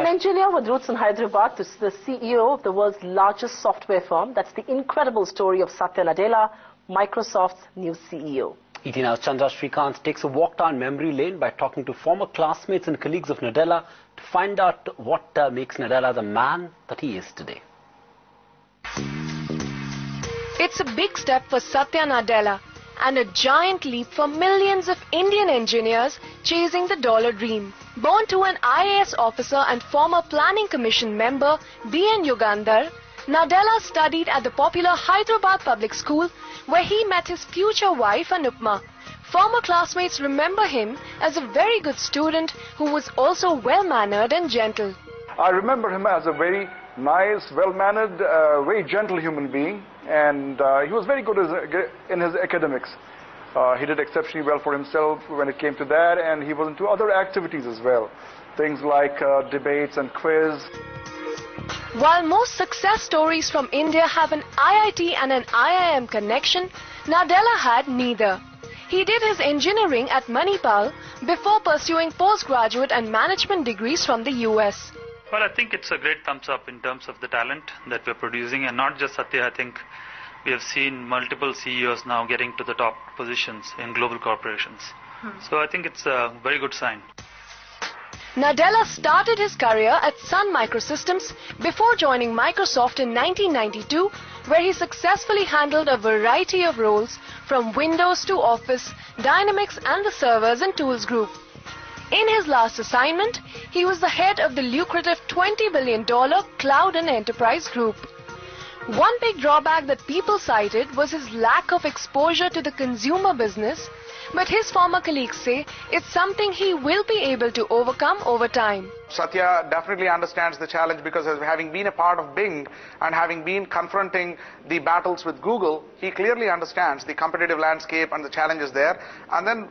An engineer with roots in Hyderabad to the CEO of the world's largest software firm. That's the incredible story of Satya Nadella, Microsoft's new CEO. ET Now's Chandra Srikanth takes a walk down memory lane by talking to former classmates and colleagues of Nadella to find out what makes Nadella the man that he is today. It's a big step for Satya Nadella and a giant leap for millions of Indian engineers chasing the dollar dream. Born to an IAS officer and former Planning Commission member B.N. Yugandhar, Nadella studied at the popular Hyderabad public school where he met his future wife Anupma. Former classmates remember him as a very good student who was also well-mannered and gentle. I remember him as a very nice, well-mannered, very gentle human being, and he was very good in his academics. He did exceptionally well for himself when it came to that, and he was into other activities as well, things like debates and quiz. While most success stories from India have an IIT and an IIM connection, Nadella had neither. He did his engineering at Manipal before pursuing postgraduate and management degrees from the US. Well, I think it's a great thumbs up in terms of the talent that we're producing, and not just Satya. I think we have seen multiple CEOs now getting to the top positions in global corporations. So I think it's a very good sign. Nadella started his career at Sun Microsystems before joining Microsoft in 1992, where he successfully handled a variety of roles from Windows to Office, Dynamics and the Servers and Tools Group. In his last assignment, he was the head of the lucrative $20 billion Cloud and Enterprise Group. One big drawback that people cited was his lack of exposure to the consumer business, but his former colleagues say it's something he will be able to overcome over time. Satya definitely understands the challenge because having been a part of Bing and having been confronting the battles with Google, he clearly understands the competitive landscape and the challenges there. And then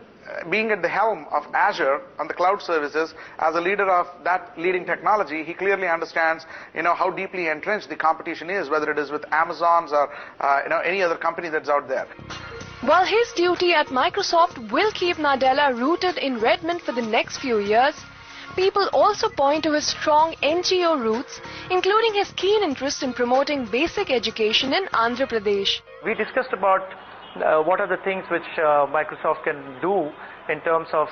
being at the helm of Azure and the cloud services as a leader of that leading technology, he clearly understands, how deeply entrenched the competition is, whether it is with Amazon's or, any other company that's out there. While his duty at Microsoft will keep Nadella rooted in Redmond for the next few years, people also point to his strong NGO roots, including his keen interest in promoting basic education in Andhra Pradesh. We discussed about what are the things which Microsoft can do in terms of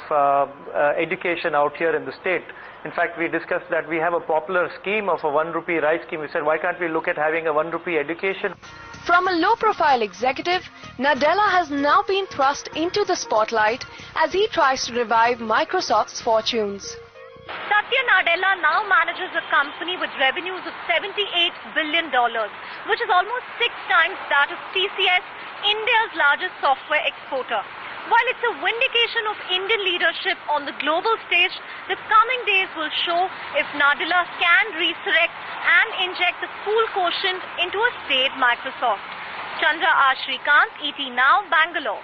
education out here in the state. In fact, we discussed that we have a popular scheme of a 1 rupee rice scheme. We said, why can't we look at having a 1 rupee education? From a low-profile executive, Nadella has now been thrust into the spotlight as he tries to revive Microsoft's fortunes. Satya Nadella now manages a company with revenues of $78 billion, which is almost 6 times that of TCS, India's largest software exporter. While it's a vindication of Indian leadership on the global stage, the coming days will show if Nadella can resurrect and inject the cool quotient into a staid Microsoft. Chandra Srikanth, ET Now, Bangalore.